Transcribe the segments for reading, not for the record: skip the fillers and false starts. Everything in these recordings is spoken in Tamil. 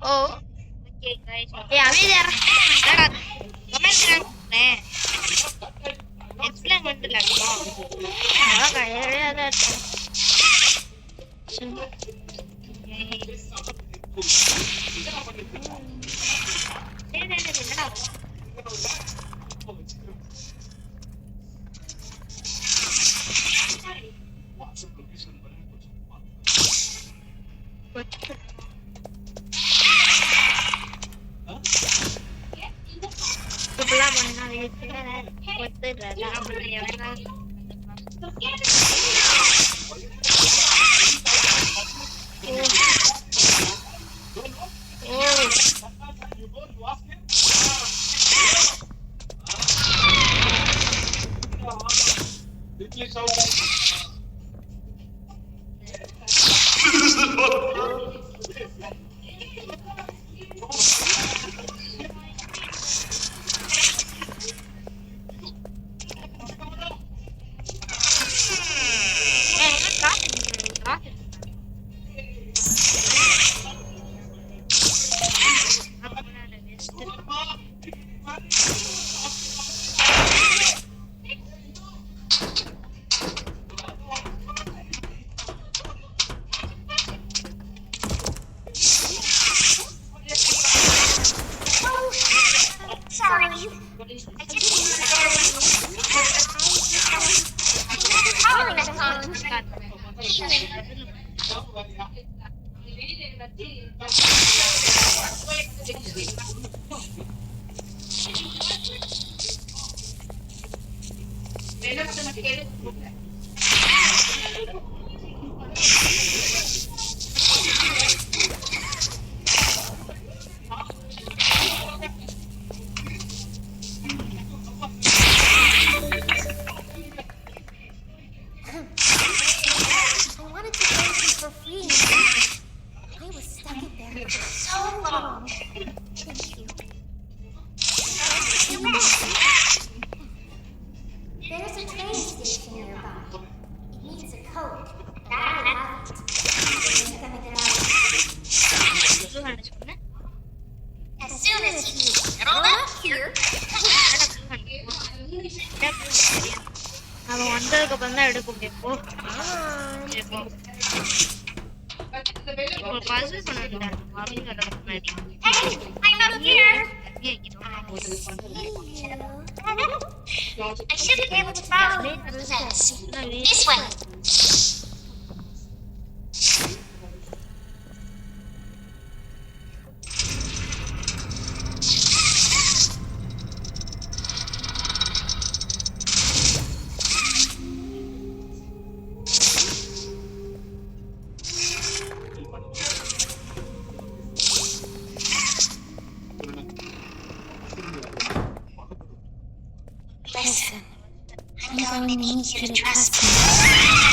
ஓ ஓகே गाइस அமைதியா என்னடா கமெண்ட் பண்ணே எக்ஸ்பிளைன் பண்ணலடா அதான் I should be able to follow the process. This way. Listen, I'm going to need you to trust me.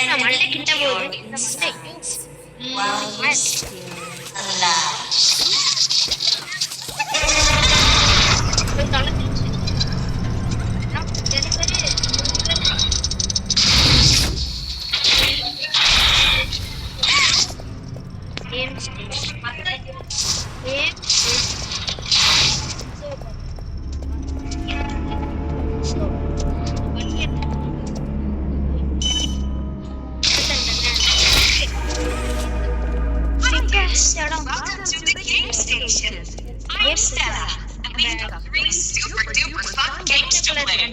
நான் மண்டை கிட்ட போகுது இந்த மண்டை Welcome to the game station. I'm Stella, and we've got 3 super duper fun games to play.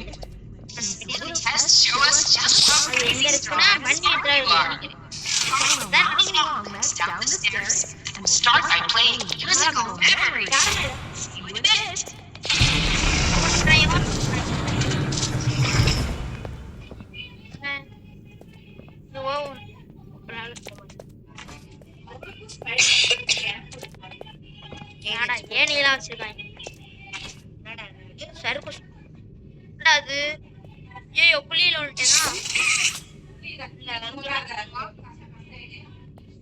Daily tests show us just how crazy strong and smart you are. Then let's down the stairs and start by playing musical memory. See you in a bit. ஏனிலாம் வச்சிருக்காங்க சருக்கு அது ஐயோ புளியில வந்துட்டேனா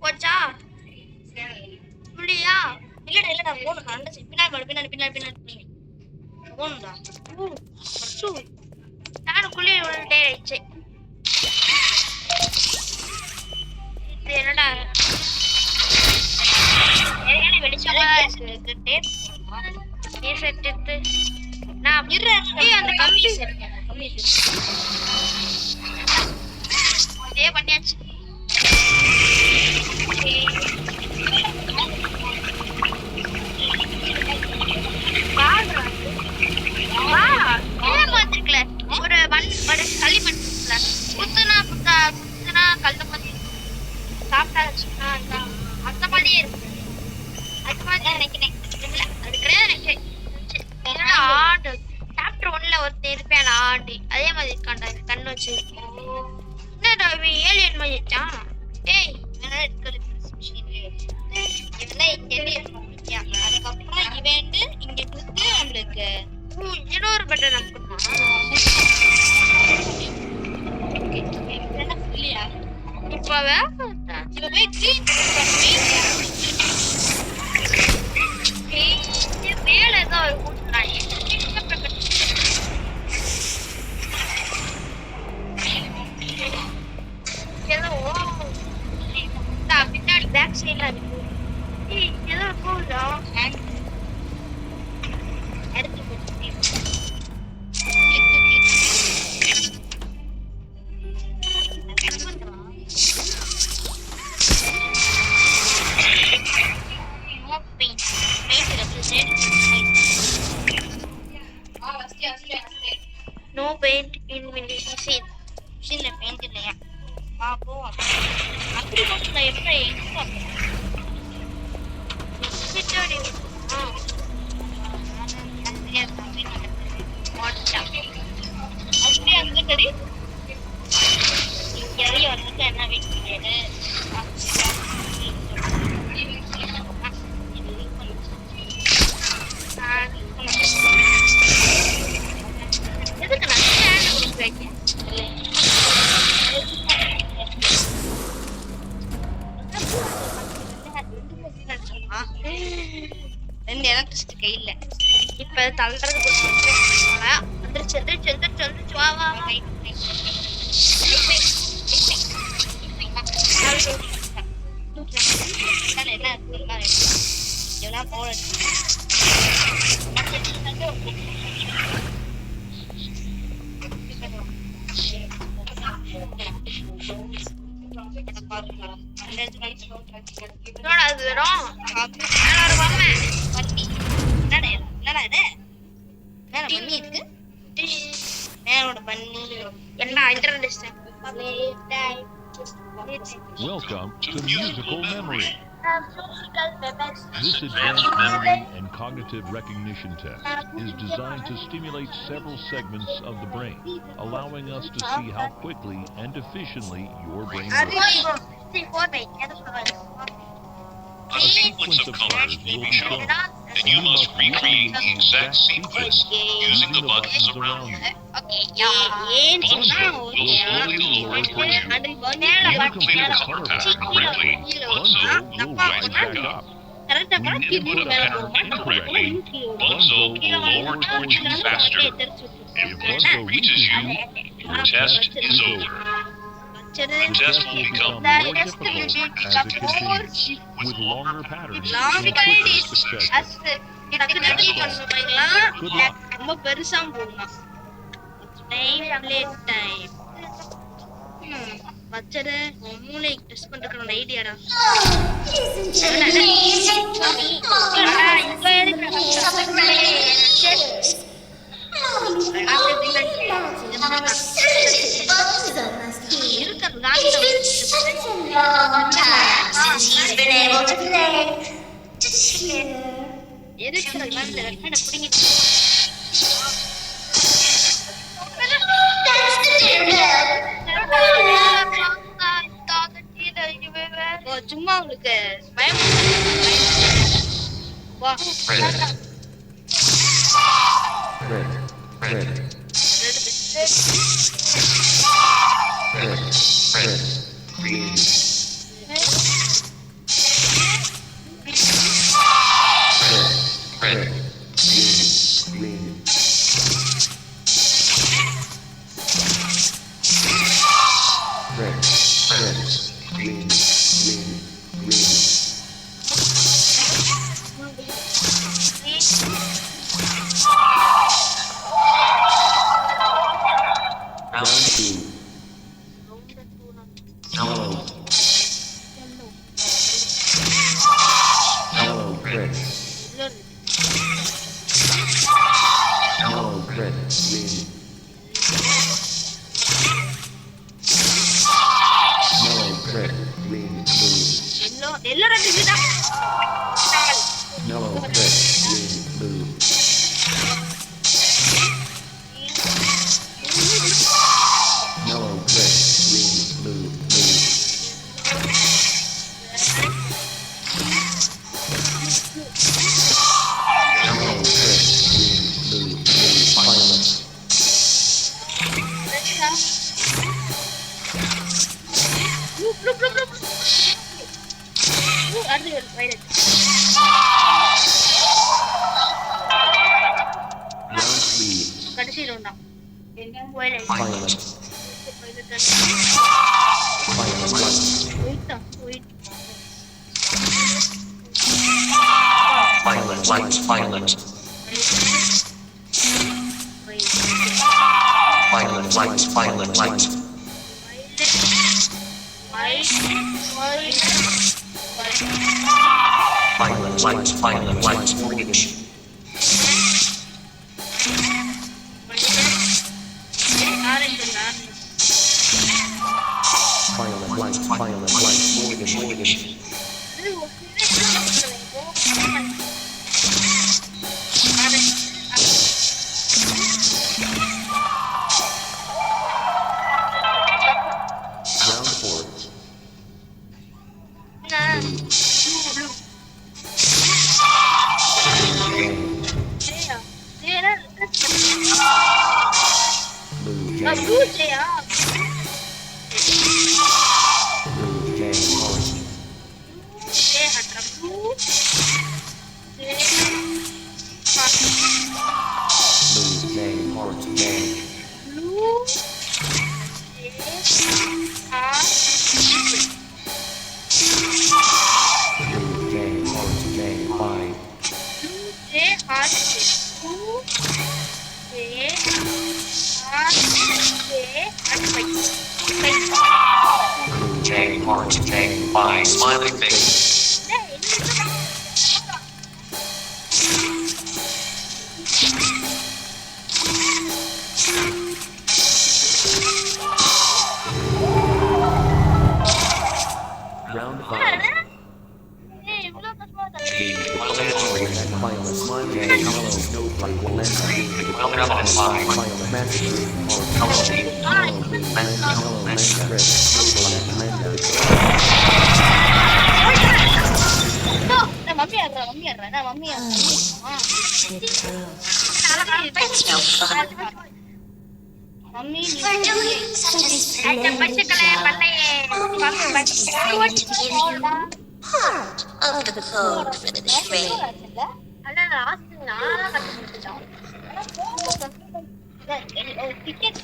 போச்சா புளியா இல்லடா போணும் பின்னாடி போணும்டா நானும் புளியில வந்துட்டேன் ஆயிடுச்சு இது என்னடா வெளிச்சமா இருக்கு நான் அந்த கம்மி இதே பண்ணியாச்சு ஏமாத்திருக்கல ஒரு களிமண் குத்துனா கல்ல பத்தி சாப்பிட்டா அந்த மாதிரியே இருக்கு அது மாதிரி நினைக்கிறேன் இல்ல அது கிடையாது நினைக்கிறேன் ஆண்டு சாப்டர் 1ல ஒருத்தர் இருப்பேன் ஆண்டி அதே மாதிரி இருக்காண்டா கண்ணு வச்சு என்னடா இவன் ஏலியன் மாதிரி இருக்கான் டேய் இவனா இருக்கல இவனா இங்க அதுக்கப்புறம் இவன்ட்டு இங்க கொடுத்து நம்மளுக்கு இன்னொரு பட்டன் அனுப்பணுமா என்ன புள்ளியா இப்ப போய் கிரீன் மேல ஏதோ கூட்டுறாங்க பின்னாடி பேக் சைட்ல இருக்கு ஏதோ போகுதா அடுத்து No paint in machine. Machine paint இல்லையா? பாப்போ. அப்படி போட்டா எப்படி சிட்டடி. அப்படியே அங்க கடி. இங்க வந்து என்ன வெட்டிடு. ரெண்டு எலக்ட்ரிசிட்டி கையில இப்ப தள்ளுறது வந்துருச்சு வா வா என்ன போல அது வரும் Welcome to Musical Memory. This advanced memory and cognitive recognition test is designed to stimulate several segments of the brain, allowing us to see how quickly and efficiently your brain works. A sequence of colors will be shown, and you must recreate the exact sequence using the buttons around you. Okay ஏன் சொன்னா Bunzo will slowly lower towards you. அந்த When you complete a color pattern correctly, Bunzo will rise back up. கரெக்டா When you input a pattern incorrectly, Bunzo will lower towards you faster. If Bunzo reaches you, your test is over. The test will become more difficult as it continues, with longer patterns and quicker successes. Good luck. ரொம்ப பெருசா போகணும் டைம் வச்சது மூளை டெஸ்ட் பண்றதுக்கு ஒரு ஐடியாடா He's been able to play to cheer. எதுக்கு பிடிங்கிட்டு That's the dinner. சும்மா உங்களுக்கு பயம் வா எல்லாரும் இதுதான் Yellow, red, green, blue. Yellow, red, green, blue, blue. Yellow, red, green, blue, blue, violet. Round 3, கடைசி ரவுண்டா violet. Violet, white. Violet, white, violet. Violet, white, violet, white. Violet, white, violet, white, orange. Violet, white, violet, white, orange, orange. Round 4, blue, jay, blue, jay, orange. Blue, jay, orange, jay. Blue, jay, orange, jay, white. Blue, jay, orange, jay, white. Smiling face. Round 5. Jay, violet, orange, violet, smiling, jay, yellow, snowflake, lens, violet, violet, magic, orange, yellow, blue, lens, yellow, lens, red, snowflake, lens, mummy ஆடுறா நான் மம்மி ஆடுறா It's no fun. Mummy For doing such a அந்த splendid பச்சைக்கலை job, பண்ணையே Mommy has decided to give you part of the code for the train. அதான் லாஸ்ட் நாளா கண்டுபிடிச்சிட்டோம் ticket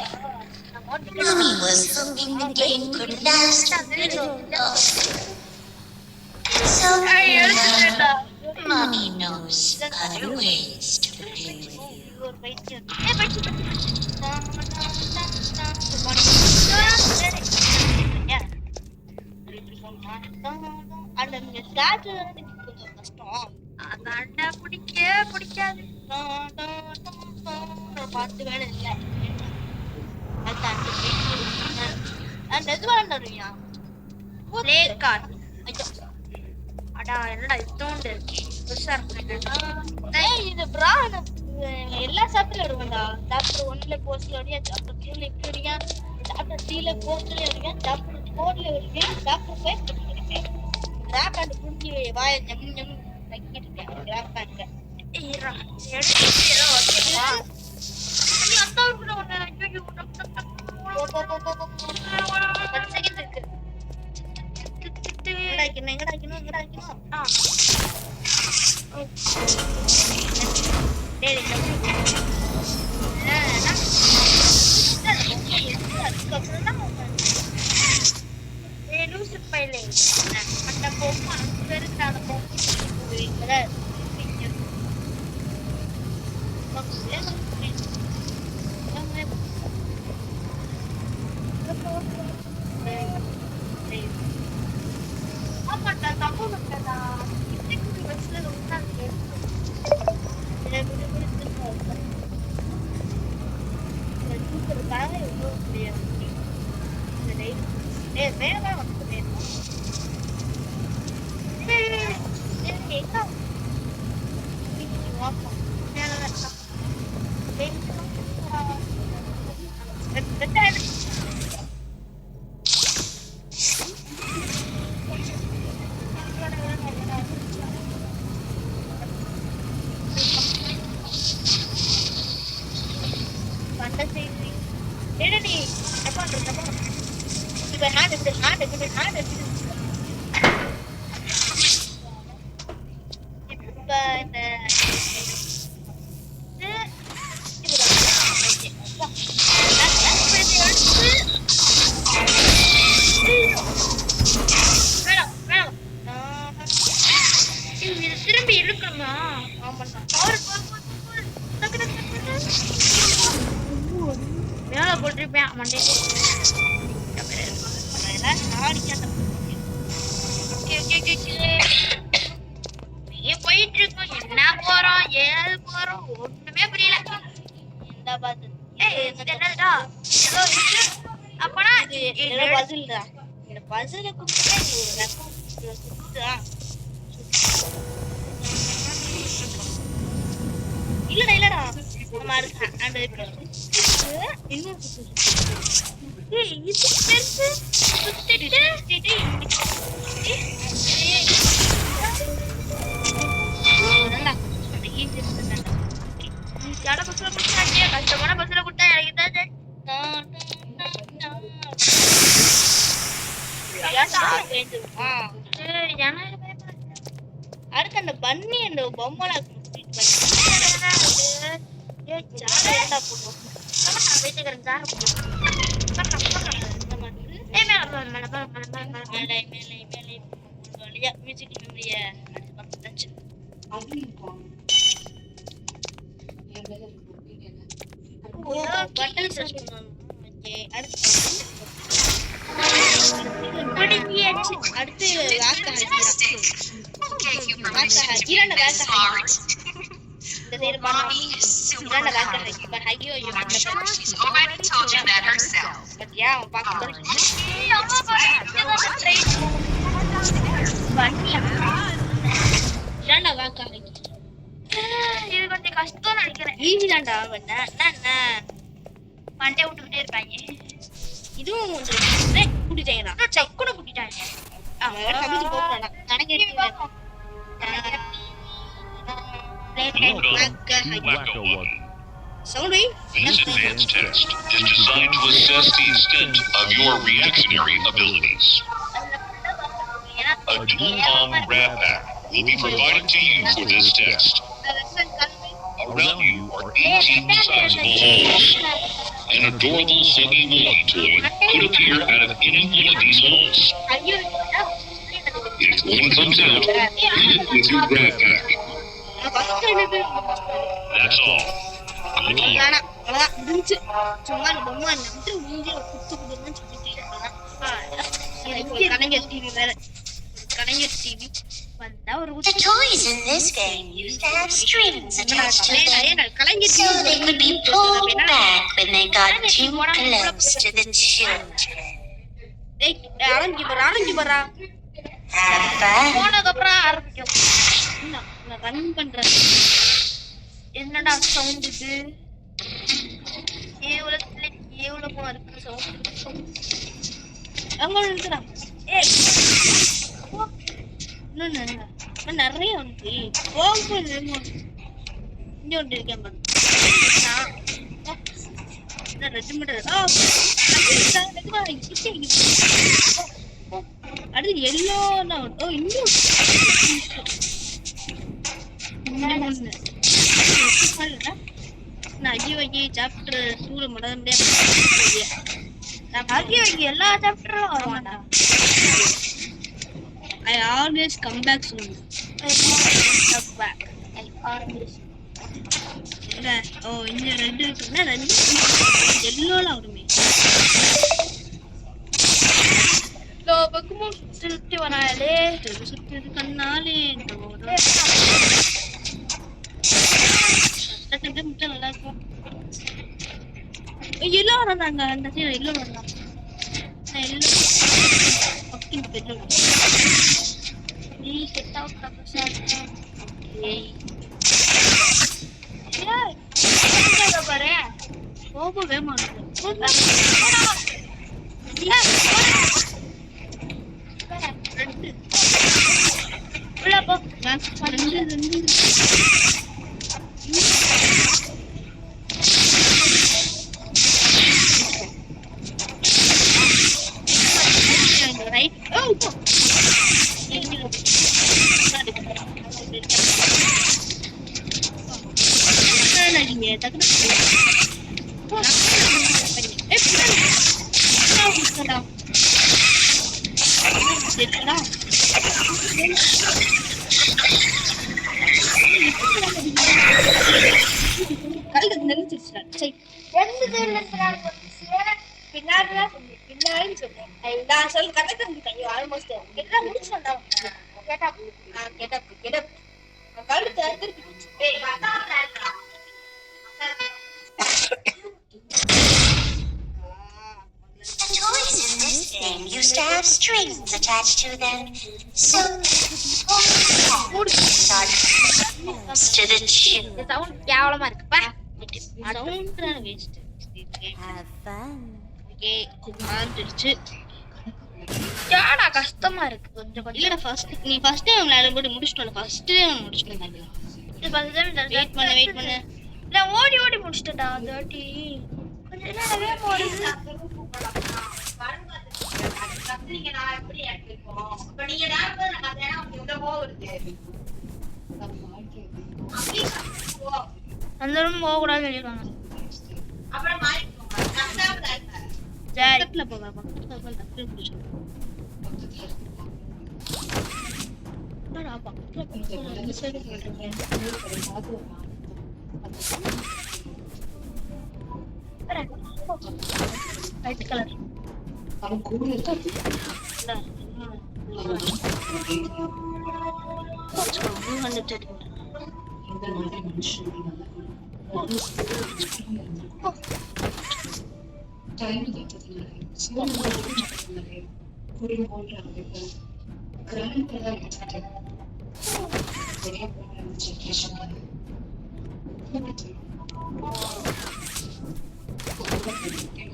Mommy was hoping the game could last a little longer. So now, Mommy knows other ways to play with you. கஷ்டம் அதாண்டா பிடிக்காது பார்த்து வேலை இல்லை அடா என்னடா இத்தோண்டு இருக்கு புதுசா இருக்கு இது பிரான் எல்லா சாப்டர்ல வருவேன்டா சாப்டர் 1ல போஸ்ட்ல வரையா சாப்டர் 2ல இப்படி வரையா சாப்டர் 3ல போஸ்ட்ல வரையா சாப்டர் 4ல வரையா சாப்டர் 5 வரையா கிராப் அண்ட் புடிச்சி வாய ஜம் ஜம் வைக்கிட்டு இருக்கேன் கிராப் அண்ட் ஏறா எடுத்து ஏதோ ஓகேவா நீ அத்தா கூட ஒண்ணு ஐயோ 10 செகண்ட் இருக்கு எங்கடா வைக்கணும் டேய் அதுக்கப்புறம் தான் லூசு பையலே அந்த பொம்மை பெருசா அந்த பொம்மை ஆமாட்டா தப்பு பண்ணடா இதுக்கு பஸ்ல உட்கார்ந்து திரும்பி இழுக்கணுமா மேல போட்டிருப்பேன் மண்டே போயிட்டு இருக்கோம் என்ன போறோம் ஏது போறோம் ஒண்ணுமே புரியல இந்த பதில் என்னடா ஏதோ இருக்கு அப்பனா இது பதில் தான் இந்த பதில கொடுத்தா இல்லடா நம்ம அந்த இன்னும் இது பெருசு கஷ்டமான பஸ்ல கொடுத்தா அடுத்து அந்த பண்ணி அந்த பொம்மலா Mommy is super proud of you. I'm sure she's already told you that herself. But yeah, இது கொஞ்சம் கஷ்டம் நினைக்கிறேன் ஈஸி தான்டா மண்டே விட்டுக்கிட்டே இருப்பாங்க இதுவும் கூட்டிட்டாங்க சக்குன்னு கூட்டிட்டாங்க அவன் போகலாம் கணக்கு Welcome to Wacko One. Sorry. This advanced test is designed to assess the extent of your reactionary abilities. A dual-pong grab pack will be provided to you for this test. Around you are 18 sizable holes. An adorable Huggy Wuggy toy could appear out of any one of these holes. If one comes out, feed it with your grab pack. That's all. Good luck. அவ்வளவுதான் முடிஞ்சு. சும்மா அந்த பொம்மை நட்டு மூஞ்சில குத்து குத்துன்னு சொல்லிட்டு இருக்கலாம். கலைஞர் டிவி வேற. கலைஞர் டிவி வந்தா ஒரு The toys in this game used to have strings attached to them, Kalaignar so they could be pulled back when they got too close to the children. ஆரம்பிச்சு போறா Have fun. போனதுக்கு அப்புறம் ஆரம்பிக்கும். நான் ரன் பண்றேன். என்னடா சவுண்ட் இது? கேவலத்துல கேவலமா இருக்கு சவுண்ட். அங்க இருக்குடா. ஏய். இன்னும் நிறைய வந்து போகுது. இங்க ஒன்று இருக்கேன் பாரு. நான் ரெண்டு மீட்டர். அடுத்து எல்லோ இன்னும் நான் அஜி சாப்டர் 2 மட்டும் நான் அஜி எல்லா சாப்டரும் வருவான்டா. I always come back soon. Come back. I always. இந்த ரெண்டு இருக்குன்னா ரெண்டு எல்லோல வருமே. பக்கமும் சுத்தி வராலே சுத்தி கண்ணாலே முட்டை நல்லா இருக்கும். எல்லோ வராங்க அந்த சைடு எல்லோ வராங்க. Yellow fucking bellow. நீ செட் அவுட் பண்ணா ஓகே. பாரு ஓபோ வேமா உள்ள போ. ரெண்டு ரைட். பின்னாடி சொன்னேன். நான் சொல்ல கரெக்டா ஆல்மோஸ்ட் எல்லாம் முடிச்சுடா. கேட்டா கழுத்து The toys in this game used to have strings attached to them, so to the children. Sound கேவலமா இருக்குப்பா. Sound waste. Have fun. Okay மாறிடுச்சு. யாடா கஷ்டமா இருக்கு கொஞ்சம். இல்லடா நீ ஃபர்ஸ்ட் டைம் விளையாடும்போது முடிச்சிட்டோம். ஃபர்ஸ்ட் டைம் முடிச்சிட்டோம். இது ஃபர்ஸ்ட் டைம் வெயிட் பண்ணு. நான் ஓடி முடிச்சிட்டடா. அதட்டி கொஞ்சம் நேரவே ஓடுது. நீங்க நான் எப்படி எடுத்துப்போம். இப்ப நீங்க டாக்டர் நம்ம அதே எவ்வளவு போகுது. அந்த ரூம் போக கூடாதுன்னு சொல்லிருக்காங்க. அப்புறம் மாறிக்கோங்க. கஷ்டமா இருக்கு. சரி பக்கத்துல போங்க. பக்கத்துல புடிச்சு. பக்கத்துல இந்த சைடு போறீங்க. Right colour. அவன் கூட இருக்காது. இந்த மாதிரி மனுஷன் டைம் தட்டதுனால சிவன் குடி போன்றாங்க. கிராமத்தில் பெரிய ஜெனரேஷன்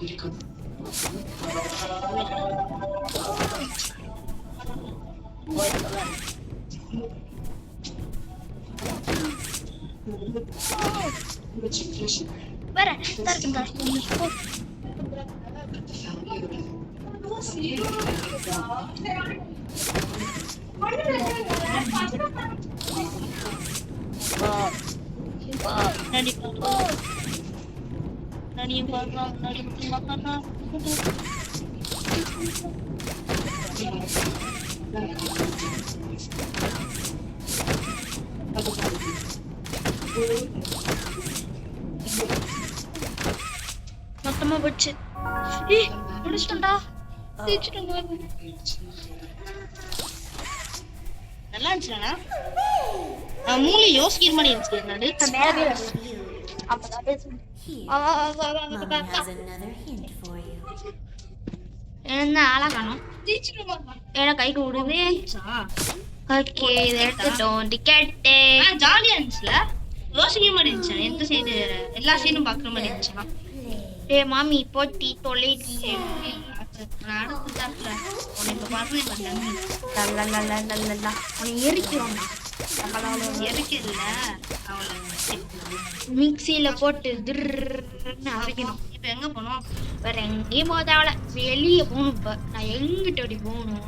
இருக்கும். வேற தருங்க மொத்தமா போச்சு. ஏய் முடிச்சிட்டா நல்லா இருந்துச்சுண்ணா. மூளை யோசிக்கிற மாதிரி இருந்துச்சு. என்ன ஆளா காணும் ஏன்னா கைக்கு விடுவே. ஓகே இதை எடுத்துட்டோம். டிக்கெட்டு ஜாலியா இருந்துச்சுல. யோசிக்கிற மாதிரி இருந்துச்சு. எந்த சைடு எல்லா சைடும் பாக்குற மாதிரி இருந்துச்சுன்னா. ஏ மாமி போட்டி தொலைடி மிக்சியில போட்டு அரைக்கணும். இப்ப எங்க போனோம்? வேற எங்கேயும் போதாவல. வெளியே போகணும். இப்ப நான் எங்கிட்ட அப்படி போகணும்.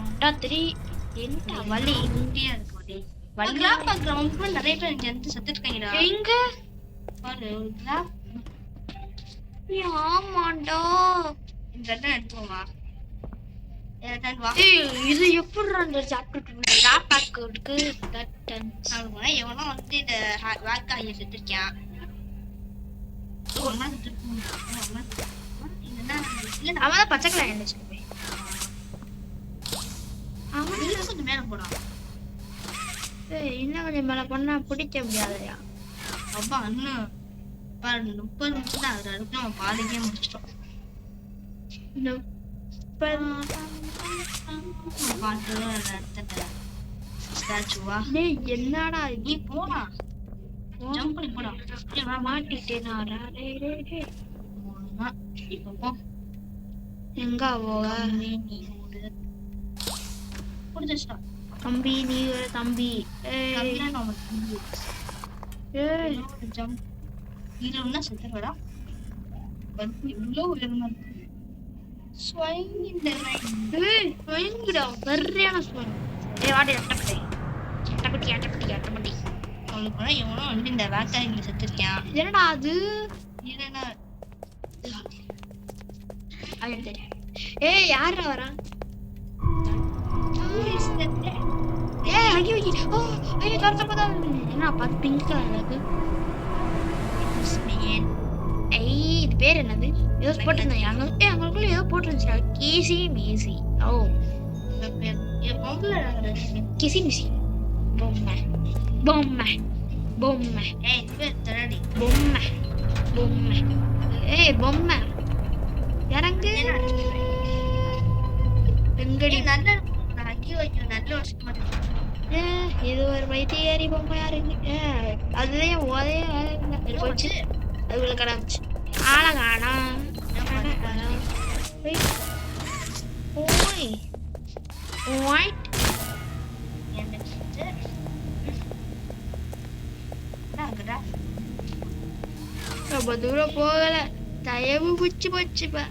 என்ன வலி இந்தியா இருக்கு. வலிலாம் பாக்குறவங்க நிறைய பேர் இங்க இருந்து செத்துருக்காங்கடா. எங்க பாரு ஆமாண்டா. இந்த எடுத்துவா. இது எப்படி சாப்பிட்டு எவனோ வந்து இந்த வாக்காய செத்துருக்கான். அவன் பச்சை கலர் இருந்துச்சு. அவன் கொஞ்சம் மேல போடான். இன்னும் கொஞ்சம் மேல பண்ணா பிடிக்க முடியாதையா? அப்பா இன்னும் 30 நிமிஷம் தான் ஆகுது. அதுக்கு நம்ம பாதிக்கே முடிச்சிட்டோம். என்னடா நீ போனா ஜம்ப் பண்ணி போடா. மாட்டிட்டேன். எங்க போக தம்பி? நீ ஒரு தம்பி. ஜம்ப் இதுல ஒண்ணா செத்துறடா. இவ்வளோ உயரமா இருக்கு. ஸ்வைங் இந்த லைன். ஸ்வைங்டா சரியான ஸ்வைங். வாடி அட்டப்பட்டி அவளுக்கு எவனோ வந்து இந்த வேக்காயில செத்துருக்கான். என்னடா அது? என்னடா அவன் தெரியும். யாரா வரா? என்ன பார்த்து பிங்க் கலர் இருக்கு. இது பேர் என்னது? ஏதோ போட்டிருந்தேன். அங்களுக்குள்ள ஏதோ போட்டிருந்துச்சு. கேசி மேசி. ஓ கிசி மிசி. பொம்மை பொம்மை பொம்மை. பொம்மை பொம்மை. பொம்மை இறங்கு. எங்கடி நல்ல நல்ல வருஷமா இது ஒரு வைத்தியாரி பொம்மையா இருக்கு. அதுதான் ஒரே போச்சு. அதுக்குள்ள கிடந்துச்சு. ஆளகானா ரொம்ப தூரம் போகல. தயவு பிடிச்சு போச்சுப்பா.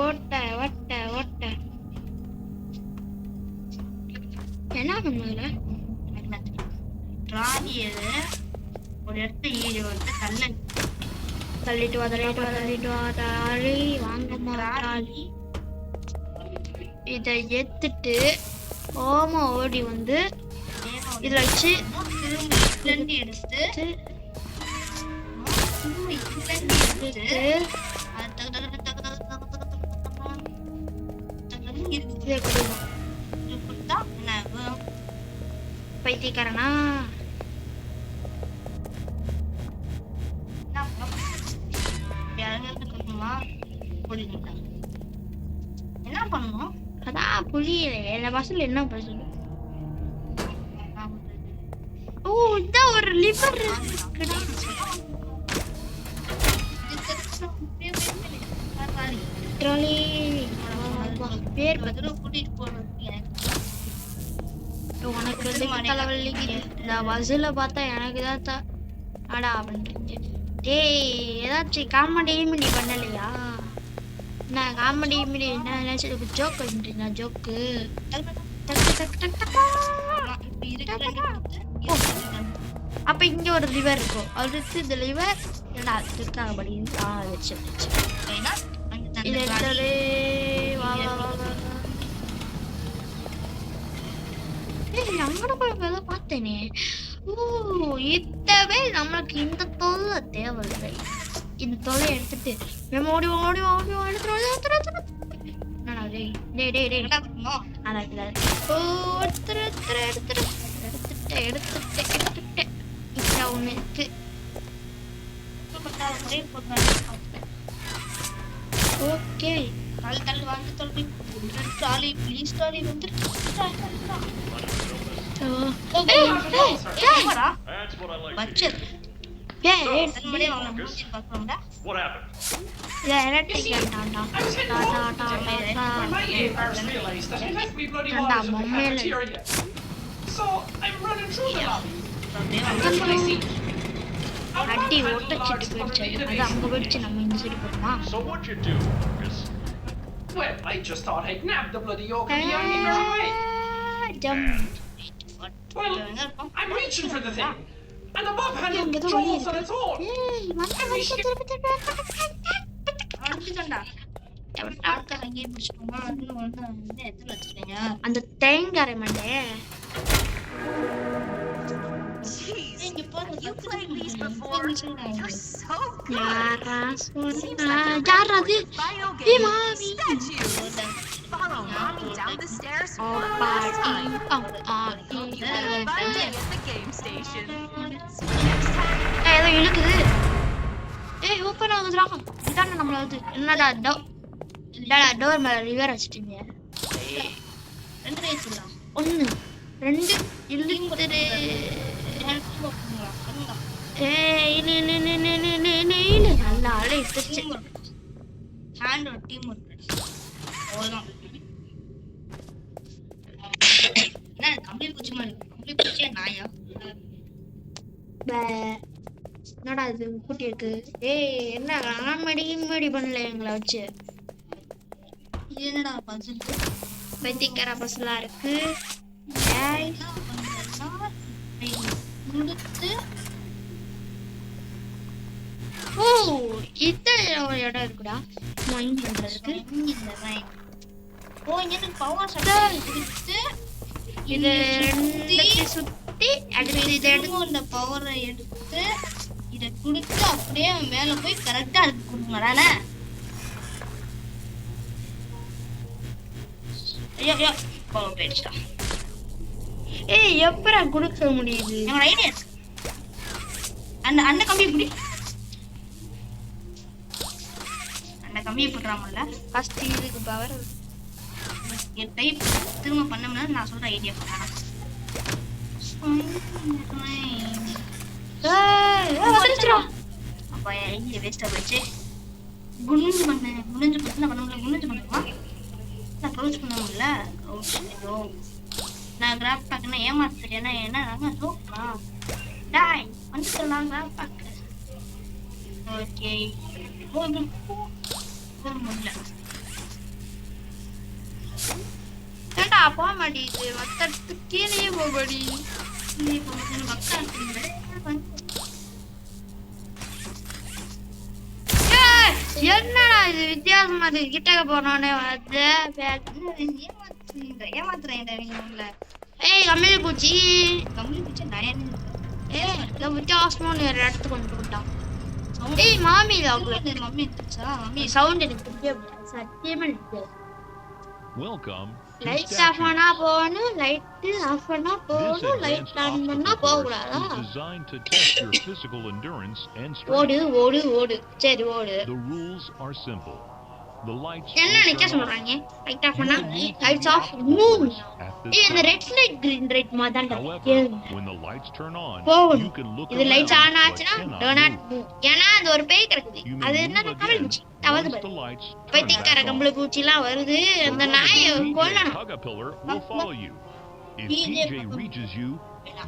ஓட்ட ஓட்ட ஓட்ட என்ன பண்ணுவல? ஒரு இடத்துல ஈடு வந்து தள்ளிட்டு வா வாங்கி இதை எடுத்துட்டு ஓமா ஓடி வந்து இதுல வச்சு திரும்பி எடுத்து பைத்தியக்காரனா? என்ன பண்ணணும்? அதான் புரியல. இந்த பஸ்ல என்ன பண்ண? ஓ இதான் ஒரு லிவர் ட்ராலி பேர் பதிலும் கூட்டிட்டு போறது. உனக்கு எதுக்கு தலைவலிக்குது? இந்த பஸ்ஸில் பார்த்தா எனக்கு தான் அடா பண்ணுறீங்க. டேய் ஏதாச்சும் காமெடி ஈமெடி பண்ணலையா? நான் காமெடி ஈமெடி என்ன நினச்சி ஜோக் பண்ணுறீங்க? ஜோக்கு அப்போ இங்கே ஒரு ரிவர் இருக்கும். அடுத்து இந்த ரிவர் என்னடா இருக்காங்க படி வச்சு இது எடுத்தாலே வா வா வா வா. ஏய் அங்கட போய் ஏதோ பார்த்தேனே. ஓ இத்தவே நம்மளுக்கு இந்த தொல்லை தேவையில்லை. இந்த தொல்லை எடுத்துட்டு நம்ம ஓடி ஓடி ஓடி எடுத்துட்டு என்னடா டேய் டேய் டேய் டேய் என்ன பண்ணணும்? அட இல்ல ஓ எடுத்துட்டு இப்போ ஒன்று இருக்கு. ஓகே தள்ளு வாங்க தள்ளி ட்ராலி ப்ளீஸ் ட்ராலி வந்து பட்ஜெட் What happened? அடி ஒட்டச்சிட்டு போயிடுச்சு. அது அங்க போயிடுச்சு. நம்ம இந்த சைடு போறோமா? So what'd you do, Marcus? Well, I just thought I'd nab the bloody yoke of the enemy right. Well, I'm reaching for the thing, and the mob handle controls on its own. அந்த தேங்காய் Monday You played these before. You're so good. யாரா Seems சொன்னா like யாரா அது? bio ஏய் game மாமி statues. Follow mommy down the stairs O one பாட்டி last time. Then bye at the game station. See you next time. ஏதோ இழுக்குது. ஏய் ஓப்பன் ஆகுதுடா. இதான நம்மள வந்து என்னடா டோர் மேல ரிவர் வச்சிட்டீங்க. ரெண்டு ரேஸ்ல 1 2 இழுக்குது. ஏய் இல்ல நல்லா அழைச்சிருச்சு. ஹேண்ட் ஒரு டீம் இருக்கு. அவ்வளவுதான். என்ன கம்ப்ளீட் குச்சி மாதிரி கம்ப்ளீட் குச்சியா நாயா? என்னடா இது குட்டி இருக்கு. ஏய் என்ன காமெடி பண்ணல எங்களை வச்சு. இது என்னடா பசில் பைத்தியக்கார பசலா இருக்கு. ஏய் முடித்து ஓ இந்த ஒரு இடம் இருக்குடா மைண்ட் பண்றதுக்கு. ஓ இங்க பவர் சட்டை எடுத்து இது ரெண்டு சுத்தி அடுத்து இதை எடுத்து இந்த பவரை எடுத்து இதை கொடுத்து அப்படியே மேல போய் கரெக்டா எடுத்து கொடுங்கடானே. ஐயோ ஐயோ பவர் போயிடுச்சா? ஏய் எப்பரா கொடுக்க முடியுது? என்னோட ஐடியா அண்ணன் கம்பி இப்படி அண்ணன் கம்பியை போட்டுறாமல்ல ஃபர்ஸ்ட் இதுக்கு பவர் என் டைப் திரும்ப பண்ணோம்னா நான் சொல்ற ஐடியா பண்ணலாம். அப்ப ஐடியா வேஸ்டா போயிடுச்சு. குனிஞ்சு பண்ண பண்ணுமா நான் க்ளோஸ் பண்ண முடியல. நான் கிராஃப் பேக்னா ஏமாத்த தெரியாதுன்னா என்ன சோப்பா டாய் வந்துடலாம் கிராஃப் பேக். ஓகே முடியல ஏண்டா போக மாட்டேங்குது. மொத்தத்து கீழே போகடி பக்கா என்னடா இது வித்தியாசமா இருக்கு. கிட்டக்க போனோடனே வந்து ஏமாத்துறேன். ஏய் கம்மிலி பூச்சி நிறைய ஏய் வித்தியாசமான ஒரு இடத்துக்கு கொண்டு போட்டான். ஏய் மாமி மம்மி மம்மி சவுண்ட் எனக்கு சத்தியமா இருக்கு. லைட் ஆஃப் பண்ணா போகணும், லைட் ஆஃப் பண்ணா போகணும், லைட் ஆன் பண்ணா போக கூடாதா? ஓடு ஓடு ஓடு சரி ஓடு. என்ன நிக்க சொல்றாங்க? லைட் ஆஃப் பண்ணா லைட்ஸ் ஆஃப் மூவ். இந்த ரெட் லைட் கிரீன் லைட் மாதிரி தான் போகணும். இது லைட்ஸ் ஆன் ஆச்சுன்னா do not move. ஏன்னா அது ஒரு பேய் கிடக்குது. அது என்ன கம்பளி தவறு பாரு. பைத்தியக்கார கம்பளி பூச்சி எல்லாம் வருது. அந்த நாயை கொல்லணும். If PJ reaches you,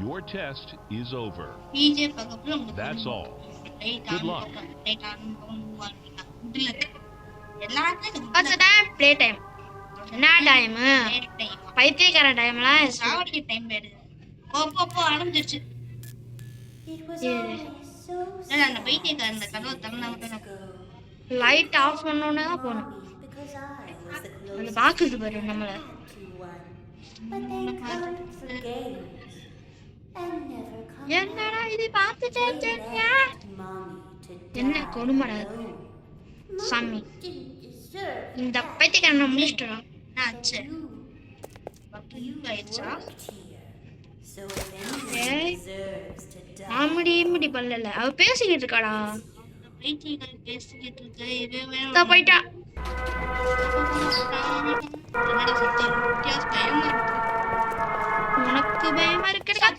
your test is over. பிஜே பக்கத்துல That's all. Good luck. What's the time? Play time. என்ன டைம்? பைத்தியக்கார டைம்லாம் சாவடிக்க டைம் வேறு. போ ஆரம்பிச்சிருச்சு. அந்த பைத்தியக்கார அந்த கதவை திறந்தா மட்டும் லைட் ஆஃப் பண்ணோன்னே தான் போகணும். அது பாக்குது பாரு நம்மள. என்னடா இது பார்த்துட்டே இருக்கீங்க? என்ன கொடுமடா சாமி. இந்த பைத்தியக்காரனை முடிச்சிட்டா ஆச்சு. ஆயிடுச்சா? ஆமடி பண்ணல. அவ பேசிக்கிட்டு இருக்காடா. பைத்தியக்கார பேசிக்கிட்டு இருக்க இவன் இதோ போயிட்டா. என்னடா சத்தம்? பயமா இருக்கு. உனக்கு பயமா இருக்குடா.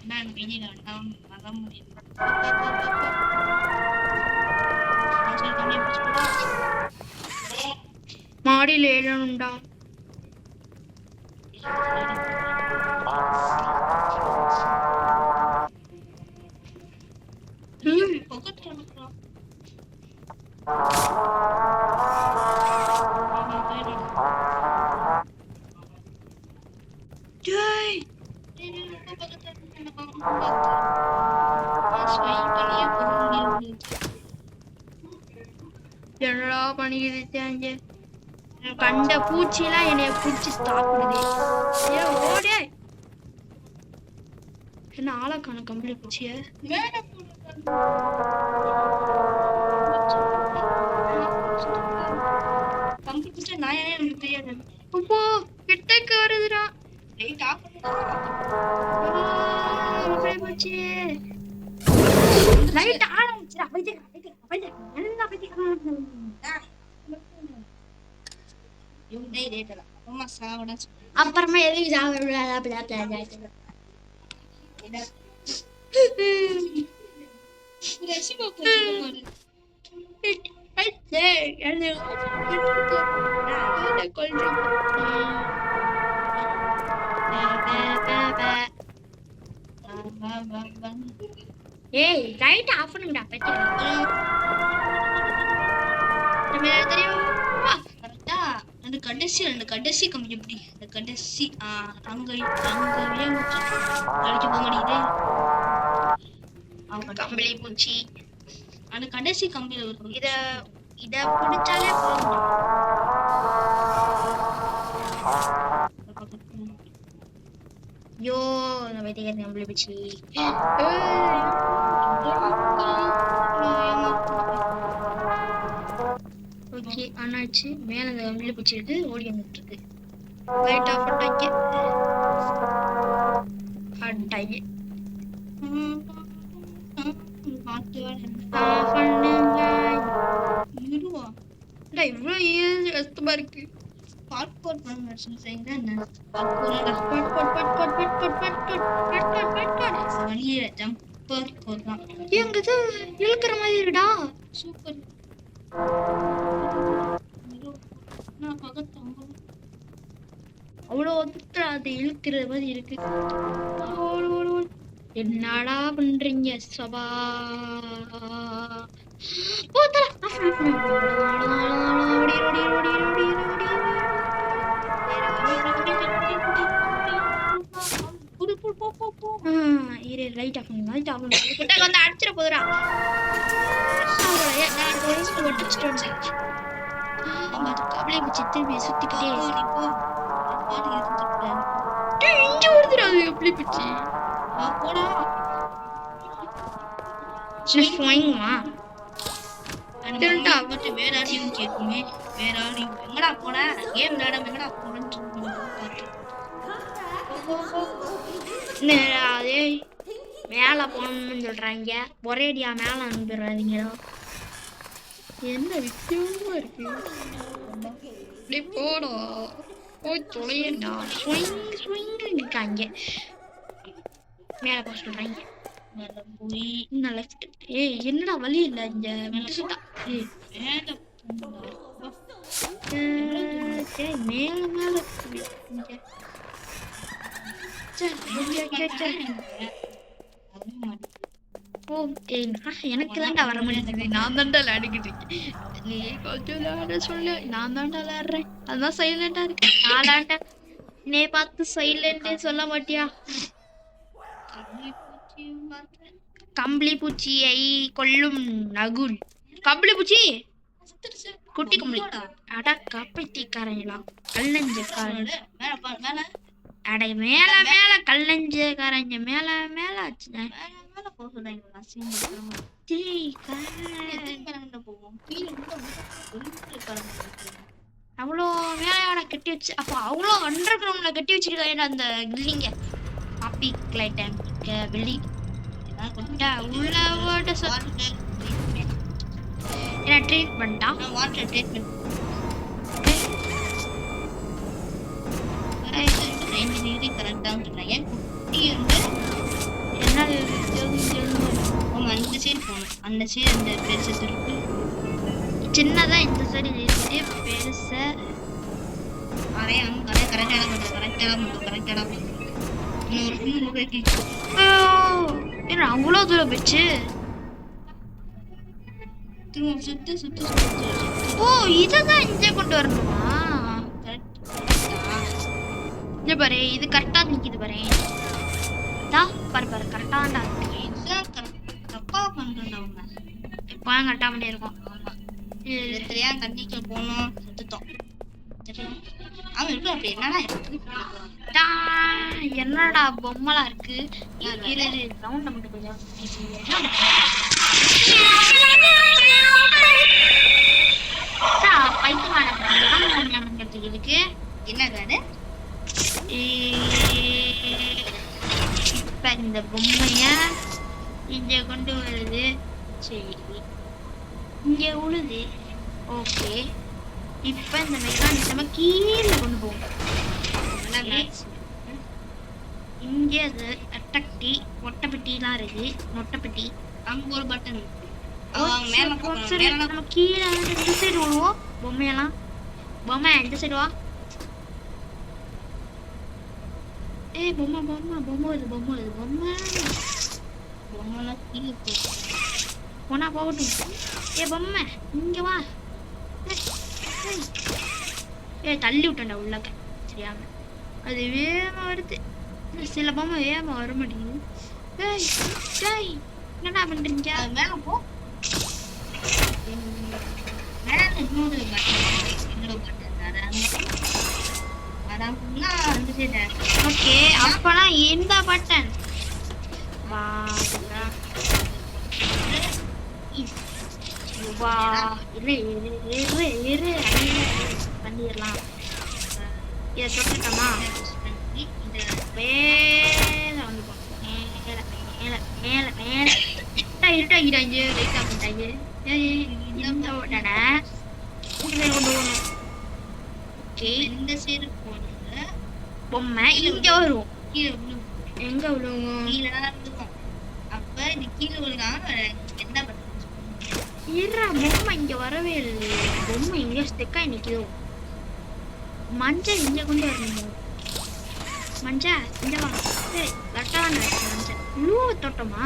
நான் பைத்தியக்காரன் வர முடியும். மாடியில் ஏறணும்டா. என்னடா பண்ணிக்கிட்டு கண்ட பூச்சிலாம் என்னைய பிடிச்சி சாப்பிடுது. ஓடே என்ன ஆளக்கான கம்பளி பூச்சிய கம்பி பூச்சி நான் எனக்கு தெரியாது. அப்போ கிட்டக்கு வருதுடா. லைட் ஆஃப் பூச்சி லைட் ஆரம்பிச்சுடா. அப்புறமா எதுவும் ஏய் லைட் ஆஃப் பண்ணுங்கடா. தெரியும் அந்த கடைசி கம்பி எப்படி அந்த கடைசி அங்க கழிச்சு போக மாட்டேங்குது. அவங்க கம்பளி பூச்சி அந்த கடைசி கம்பியில ஒரு இத பிடிச்சாலே போதும். ஐயோ இந்த வைத்தியக்காரன் கம்பளி பூச்சி. ஓகே ஆனாச்சு. மேல அந்த கம்பளி பூச்சி இருக்கு. ஓடி வந்துட்டு இருக்கு. லைட் ஆஃப் பண்ணிட்டாங்க. இவ்வளோ கஷ்டமா இருக்கு. பாட்போர்ட் பண்ண சொல்றீங்க வழியில ஜம்பர் போடுறான். எங்க இழுக்கிற மாதிரி இருக்குடா. சூப்பர். அவ்வளோ அது இழுக்கிற மாதிரி இருக்கு. என்னடா பண்றீங்க சபா? லைட் ஆஃப் பண்ணி லைட் ஆஃப் பண்ணி வந்து அடிச்சிட போதுடா. கபலை வச்சு திரும்பி சுத்திக்கிட்டே இங்க வருதுடா. அது எப்படி பிச்சு போடா வாங்குமா மட்டும் வேற ஆடியும் கேட்குமே. வேற ஆடியும் எங்கடா போன கேம் விளையாடாம எங்கடா போனேன்னு அதே மேல போகணும்னு சொல்றாங்க. ஒரேடியா மேல அனுப்பிடுறாதீங்களா? என்ன வித்தியாசமா இருக்கு. இப்படி போடும் போய் தொலையண்டா. இருக்காங்க மேல போக சொல்றாங்க. மேல போய் இன்னும் லெஃப்ட். ஏய் என்னடா வழி இல்லை இங்க. சரி, மேல மேல இருக்குது இங்க. சரி, சரி. ஓ, எனக்கு தான்டா வர மாட்டேங்குது. நான் தான்டா விளையாடிக்கிட்டு இருக்கேன். நீ கொஞ்சம் விளையாட சொல்லு, நான் தான்டா விளையாடுறேன். அதான் சைலண்டா இருக்கேன். நாளாண்டா நீ பார்த்து சைலண்டே சொல்ல மாட்டியா? கம்பளி பூச்சியை கொல்லும் நகுல். கம்பளி பூச்சி குட்டி கம்பளி. அட காப்பைத்திக்காரங்களா, கல்லஞ்சக்காரங்க. அட மேல மேல கல்லஞ்சக்காரங்க மேல மேல ஆச்சுங்க. அவ்வளோ மேலையோட கட்டி வச்சு, அப்போ அவ்வளோ அண்டர் கிரவுண்ட்ல கட்டி வச்சுக்கிட்டாங்க அந்த பில்டிங்க. பாப்பி கிளைட்டன் பில்டிங் உள்ள ஓட்ட என்ன ட்ரீட்மெண்ட்டா? வாட்டர் ட்ரீட்மெண்ட் கரெக்டாக சொல்கிறேன். ஏன் குட்டி வந்து என்ன அந்த சைடு போகணும். அந்த சைடு இந்த பெருசு இருக்கு, சின்னதாக இந்த சைடு இருக்குது பெருசை. அதே கரெக்டாக என்ன அவ்வளோ தூரம் போச்சு? சுத்து சுத்து சுத்து. ஓ, இதான் இங்க கொண்டு வரணுமா? இங்க பாரு, இது கரெக்டா நிக்குது பாரு. பாரு பாரு, கரெக்டாண்டா இருக்கு. தப்பா பண்றோம். இப்போ கரெக்டா பண்ணிருக்கோம். இது தெரியா தண்ணிக்கு போனோம், சுத்தம். அவன் இருக்கு அப்படி என்னடா பொம்மலா இருக்கு. ரவுண்ட் மட்டும் கொஞ்சம் இதுக்கு என்னது? இப்ப இந்த பொம்மைய இங்க கொண்டு வருது. சரி, இங்க உழுது. ஓகே, இப்ப இந்த மெக்கானிசம கீழே கொண்டு போகும். இங்க அது அட்டக்டி ஒட்டப்பெட்டிலாம் இருக்கு. மொட்டைப்பெட்டி அங்க ஒரு பட்டன். நம்ம கீழே இந்த சைடு விழுவோம். பொம்மையெல்லாம் பொம்மை இந்த சைடு வா. பொம்மை பொம்மை பொம்மை இது பொம்மை இது பொம்மை பொம்மைலாம் கீழே போனா போகட்டும். பொம்மை இங்க வா. தள்ளி விட்டேன்டா உள்ளக்க. சரியாம அது வேகமா வருது. சில பொம்மை வேகமா வர மாட்டேங்குது. என்னடா பண்றீங்க? மேல போ. ஓகே, அப்பனா இந்த பட்டன் பண்ணிடலாம். இதை தொட்டுட்டோமா? மேல வந்து மேல மேல மேல மேல இருட்டாங்க லைட்டா பண்ணிட்டாங்க. இந்த சைடு போனது பொம்மை இங்க வரும். கீழே விழுவும். எங்க விழுவும்? கீழே தான் விழுவும். அப்ப இது கீழே விழுகாம என்ன பண்ணுறது? பொம்மை இங்க வரவே இல்லை. பொம்மை இங்க ஸ்டெக்கா நிக்குதோ. மஞ்சள் இங்க கொண்டு வரணும். மஞ்சள் இங்க வா. சரி, கரெக்டா தான் நடக்கும். மஞ்சள் ப்ளூவை தொட்டோமா?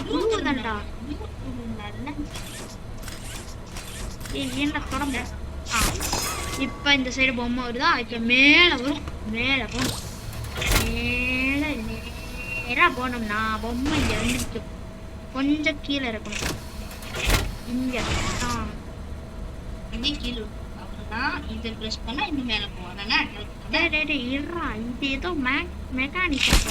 ப்ளூ தான்டா. என்ன தொடம்ப. இப்ப இந்த சைடு பொம்மை வருதா? இப்ப மேல வரும். மேல போகணும். மேல நேரா போனோம்னா பொம்மை இங்க வந்துருக்கு. கொஞ்சம் கீழே இருக்கணும். இங்க கீழே இதை ப்ரெஸ் பண்ணா இன்னும் மேல போவாங்க. இது ஏதோ மெக்கானிக்கல்.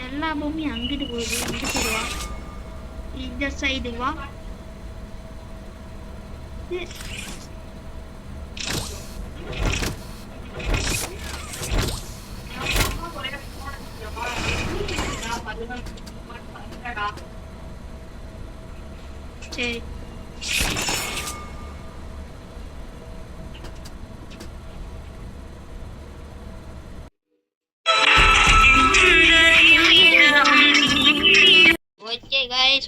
எல்லா பொம்மையும் அங்கிட்டு போகுது. இந்த சைடு வா. இந்த சைடு வா. சரி, ஓகே गाइस,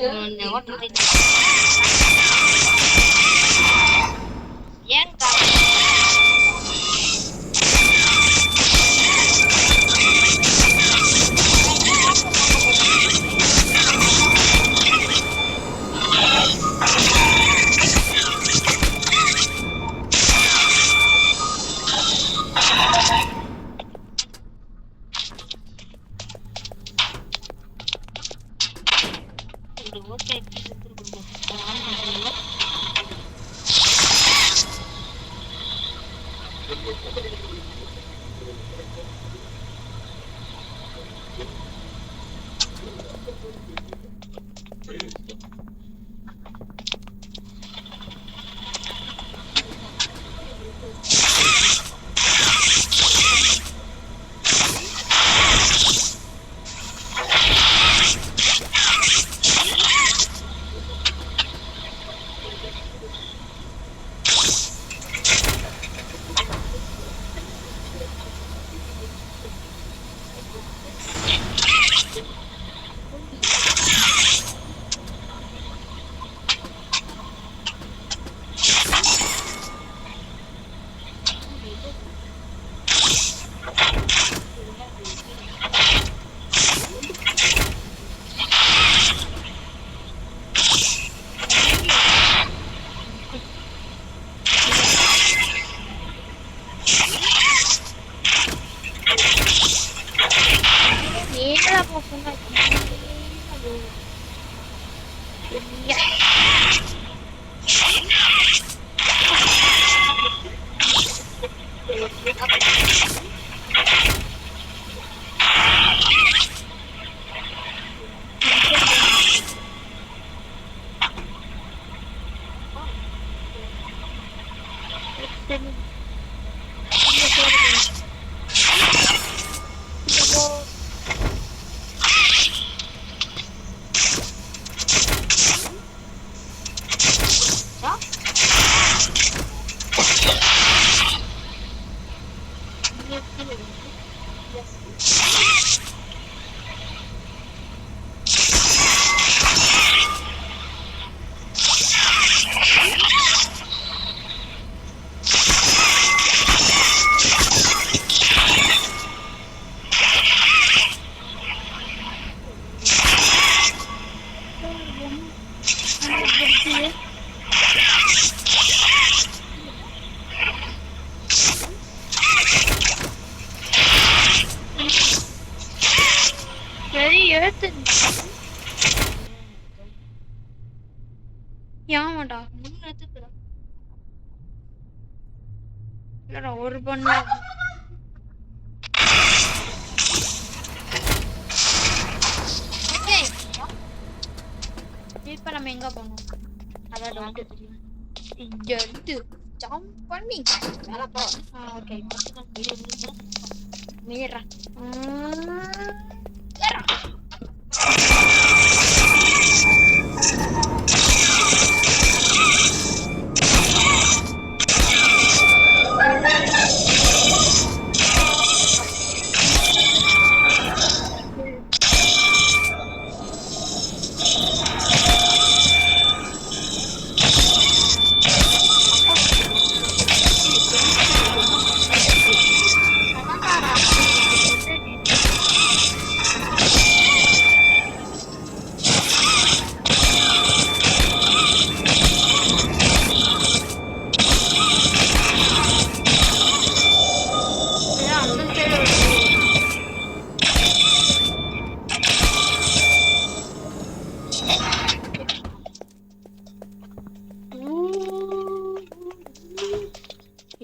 ஏமாடா இல்லடா ஒரு பொண்ணு இப்ப நம்ம எங்க போனோம் அதான் இங்க ஜம்ப் பண்ணி மேல போ ஓகே மீறா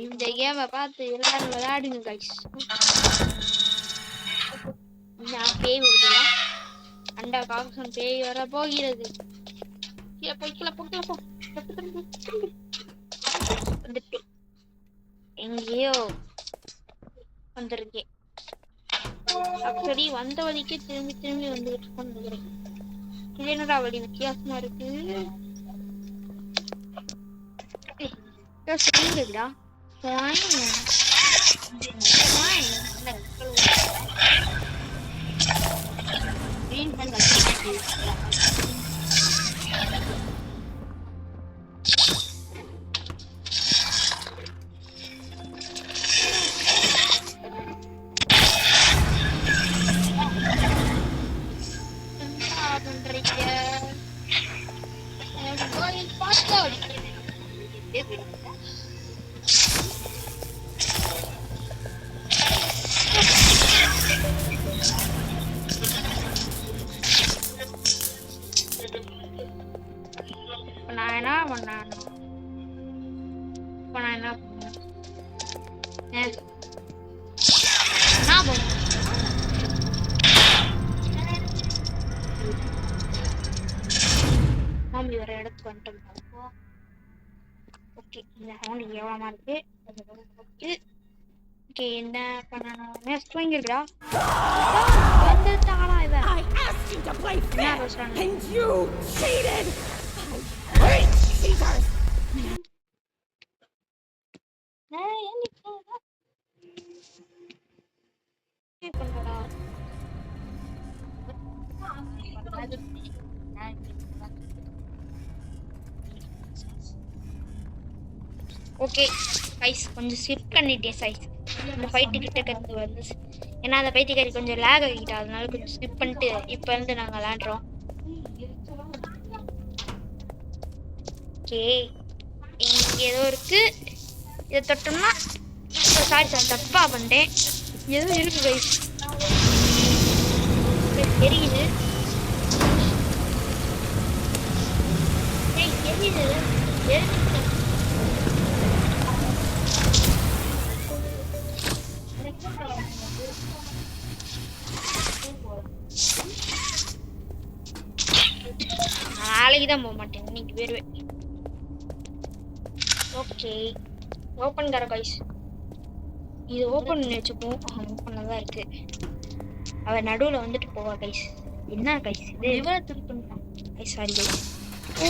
இந்த கேமை பார்த்து எல்லாரும் விளையாடுங்க கைஸ். நான் பேய் வருதுல அண்டா காக்சன் பேய் வர போகிறது. கீழே போய் கீழே போ வந்துட்டு எங்கேயோ வந்திருக்கேன். ஆக்சுவலி வந்த வழிக்கு திரும்பி திரும்பி வந்துகிட்டு கொண்டுக்கிறேன். இது என்னடா வழி வித்தியாசமா இருக்கு. சொல்லுங்கடா வந்துட்டோம். ஓகே இந்த சவுண்ட் எவ்வளோமா இருக்கு. ஓகே என்ன பண்ணணும்? தூங்கிருக்கா வந்துட்டாளா இவ? I asked you to play என்ன fair, பேசுறாங்க? and you cheated! I hate cheaters! Okay guys கொஞ்சம் ஸ்கிப் பண்ணிட்டேன் சைஸ் இந்த ஃபைட்டு கிட்ட கற்று வந்து ஏன்னா அந்த பைத்தியக்காரி கொஞ்சம் லேக் ஆகிட்டா அதனால கொஞ்சம் ஸ்கிப் பண்ணிட்டு இப்போ வந்து நாங்கள் விளாண்டுறோம். ஓகே இங்கே ஏதோ இருக்கு இதை தொட்டோம்னா சாரி தப்பா பண்ணிட்டேன். ஏதோ இருக்கு கைஸ் தெரியுது நாளைக்கு தான் போக மாட்டேன் இன்னைக்கு போயிருவேன். ஓகே ஓப்பன் கர கைஸ் இது ஓப்பன் பண்ணி வச்சுப்போம். ஓப்பனில் தான் இருக்கு. அவள் நடுவில் வந்துட்டு போவா கைஸ். என்ன கைஸ் இது இவ்வளோ திருப்பி கைஸ் சாரி கைஸ். ஓ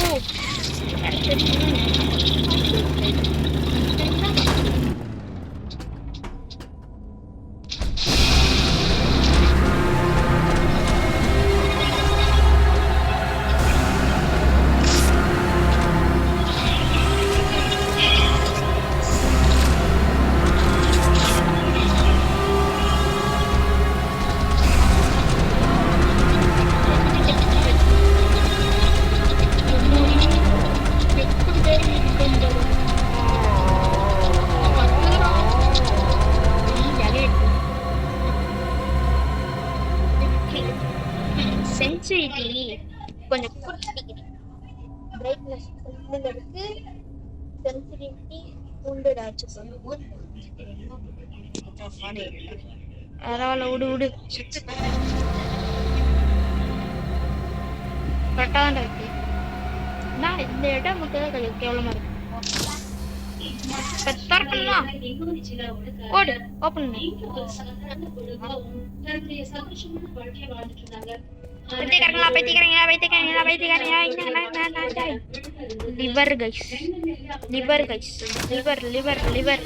சென்சிட்டிவிட்டி கொஞ்சம் கூட்டிக்கிட்டு பிரைட்னஸ் ஃபுல்லில் இருக்கு. சென்சிட்டிவிட்டி உண்டுடாச்சு பரவாயில்ல விடு விடு கரெக்டாக தான் இருக்கு. நான் இந்த இடம் மட்டும் தான் கொஞ்சம் கேவலமாக இருக்கு. ஓடு open liver guys liver guys liver liver liver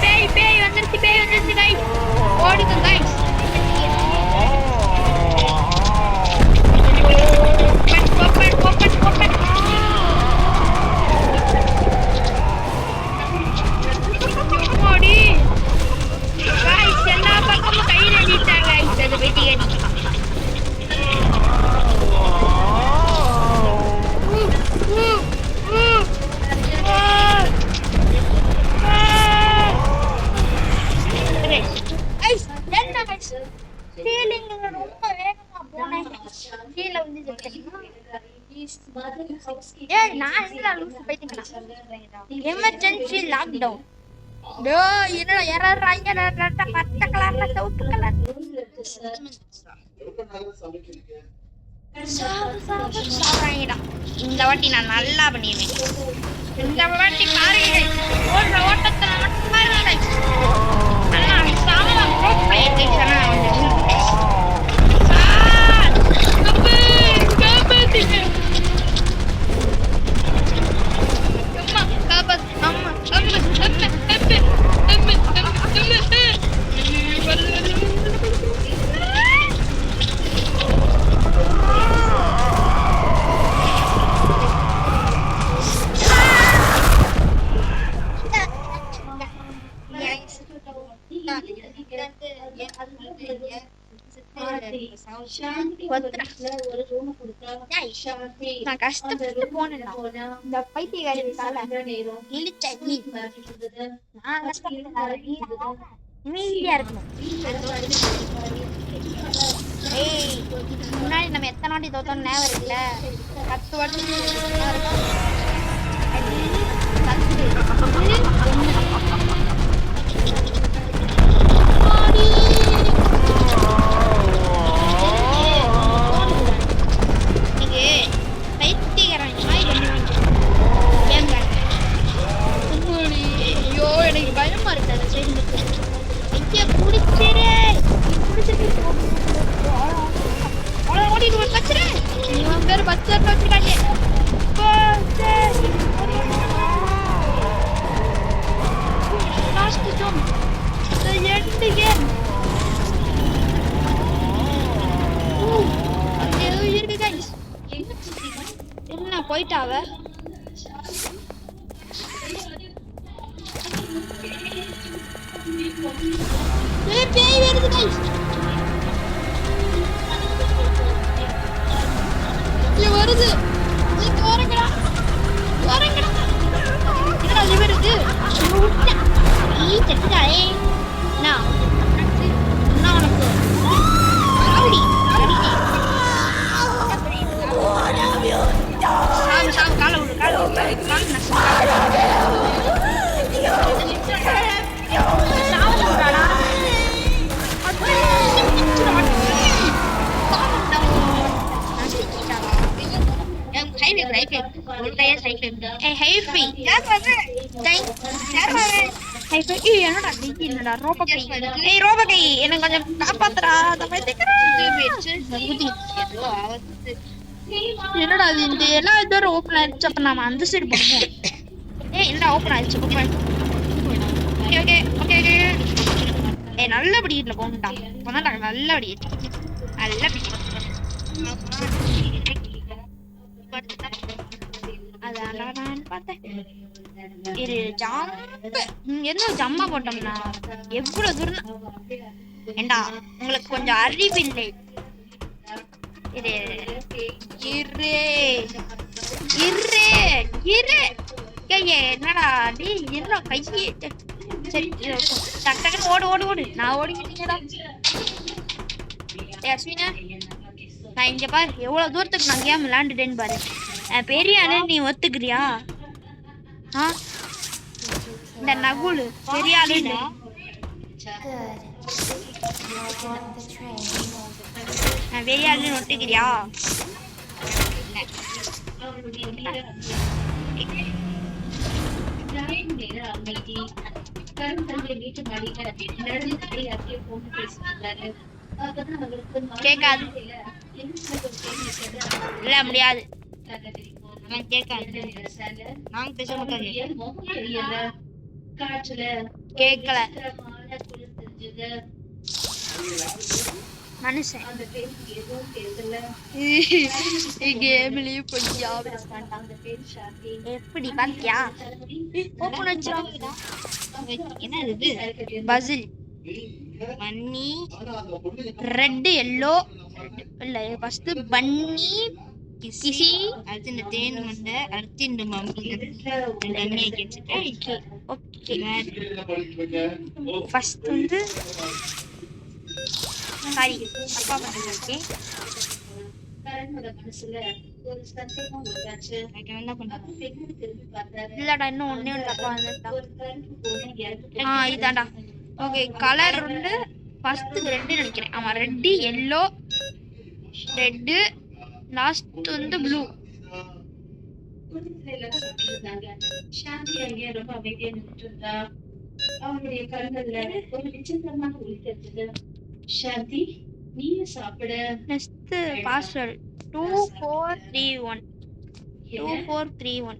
பேய் பேய் வந்துருச்சு பேய் வந்துருச்சு கைஸ் ஓடுங்க கைஸ். ஓப்பன் ஓப்பன் ஓப்பன் ஓடி கைஸ் எல்லா பக்கமும் கையில் அடித்தாங்க கைஸ் அது வெட்டி அடி. ரொம்ப வேகமா போனேன் கீழே வந்து எமர்ஜென்சி லாக்டவுன் இந்த வாட்டி நான் நல்லா பண்ணிடுவேன். இந்த வாட்டி பாருங்க ஓடுற ஓட்டத்துல மட்டும் பாருங்க நான் கஷ்டப்பட்டு போனேன். இந்த பைத்தியக்காரத்தால இழுச்ச நீ நான் கஷ்டப்பட்டு அமைதியா இருக்கணும். ஏய் முன்னாடி நம்ம எத்தனை வாட்டி தோத்தோம் ஞாபகம் இருக்குல்ல? 10 வாட்டி பைத்தியக்காரன் தூரத்தில் வச்சிருக்காங்க. Last zone end game. அங்கே ஏதோ இருக்கு guys. என்ன போயிட்டாவ? பேய் வருது guys. வருது வரங்கடா வரங்கடா. என்னடா இது வருது? ஈ செட்டாயே நான் உனக்கு ஆவடி சாவு சாவு கால விடு கால என்னடா ரோபகை எனக்கு கொஞ்சம் காப்பாத்துறா. என்னடா இது இந்த எல்லா இதோட ஓப்பன் ஆயிடுச்சு. அப்ப நாம அந்த சைடு போவோம். என்னடா ஓப்பன் ஆயிடுச்சு. Okay okay okay okay. நல்லபடி வீட்டுல போகணும்டா. போனாடா நல்லபடி நல்லபடி. அதான் நான் பார்த்தேன். இது ஜம்ப் என்ன ஜம்மா போட்டோம்னா எவ்வளவு தூரம். ஏண்டா உங்களுக்கு கொஞ்சம் அறிவில்லை. இரு இரு இரு இரு. என்னடா டி என்ன கையே. சரி டக்கு டக்குன்னு ஓடு ஓடு ஓடு. நான் ஓடிக்கிட்டீங்கடா. அஸ்வினா நான் இங்க பாரு எவ்வளவு தூரத்துக்கு நான் கேம் விளையாண்டுட்டேன்னு பாரு. பெரிய ஆளு நீ ஒத்துக்கிறியா? இந்த நகுலு பெரிய ஆளு பெரிய ஆளுன்னு ஒத்துக்கிறியா? கேட்காது இல்ல முடியாது. நாங்க பேச மாட்டோம். கேட்கல மனுஷன் கேம்லயும் கொஞ்சம் எப்படி பாத்தியா? ஓபன் வச்சிருக்கா. என்ன இது? பசில் மண்ணி ரெட் எல்லோ இல்ல ஃபர்ஸ்ட் பன்னி கிசி அடுத்து இந்த தேன் மண்டை அடுத்து இந்த மம்மி ஓகே ஃபர்ஸ்ட் வந்து சாரி அப்பா பண்ணுங்க. இல்லடா இன்னும் ஒன்னே ஒன்று தப்பா வந்துட்டா. இதாண்டா ஓகே. கலர் வந்து ஃபர்ஸ்ட் ரெட்டு நினைக்கிறேன். ஆமா ரெட்டு எல்லோ ரெட்டு லாஸ்ட் வந்து ப்ளூ. Next password 2431 2431.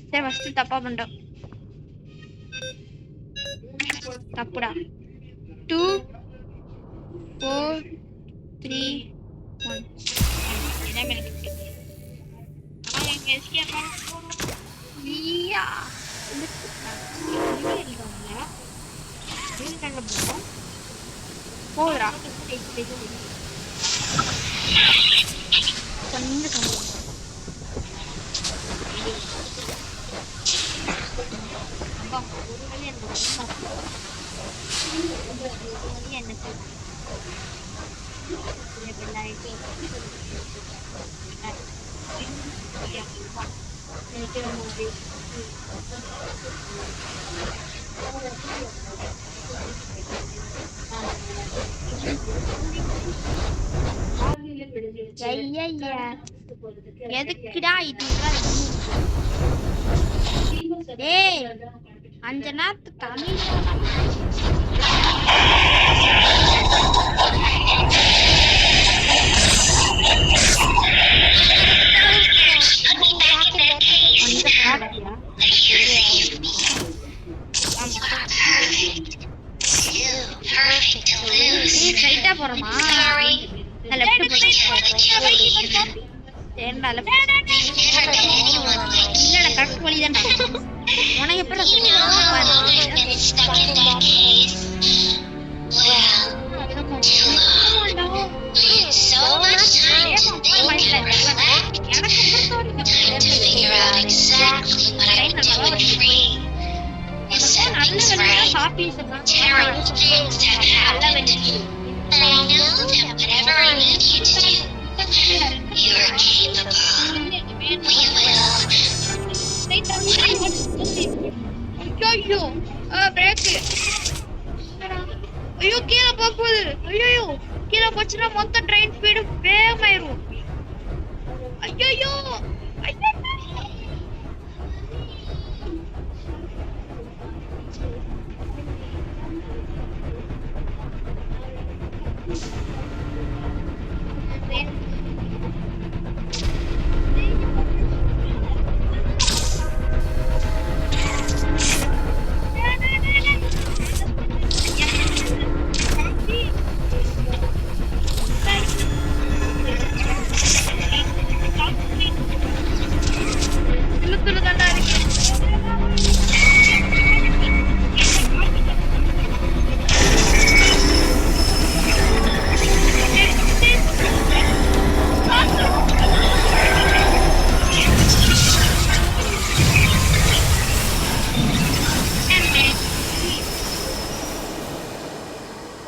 சரி ஃபர்ஸ்ட் தப்பா பண்ணிட்டோம். தப்புடா. 2431 போதுரா கொஞ்சம் எதுக்குடா இது? ஏய் அந்த நேரத்து தமிழ் போறோமா Sorry. லெஃப்ட் Kill ஏண்டா Never been anyone like you. இல்லடா கரெக்ட் வழி தான்டா உனக்கு எப்படா You know how long I've been stuck in that cave? Well, too long. I had so much time to think and reflect. Trying to figure out exactly what I would do and free. You said things right. Terrible things have happened. But I know that whatever I need you to do, you are capable. We will. ஐயோ பிரேக் ஐயோ கீழே போகுது ஐயோ கீழே போச்சுன்னா மொத்த ட்ரெயின் ஸ்பீடு வேகமாயிரும் ஐயோ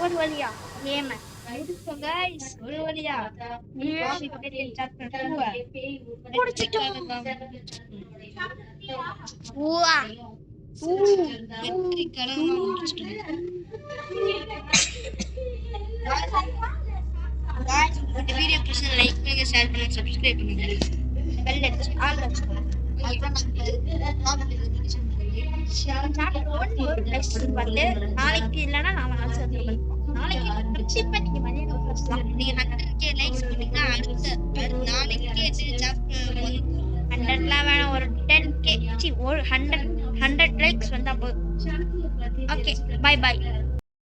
ஒரு வழியா கேம் முடிச்சோம் गाइस ஒரு வழியா இந்த வீடியோ பிடிச்சா லைக் பண்ணுங்க ஷேர் பண்ணுங்க சப்ஸ்கிரைப் பண்ணுங்க பெல் அடிச்சு ஆல் அடிச்சுக்கோங்க அதுதான் நாளைக்கு இல்லைன்னா நாளைக்கு கண்டிப்பா நீங்க மதியானம் நீங்க 100K லைக்ஸ் பண்ணீங்கன்னா அடுத்த நாளைக்கு சாப்டர் 100லாம் வேணாம் ஒரு 10K ஒரு 100 லைக்ஸ் வந்தா போதும் ஓகே பை பை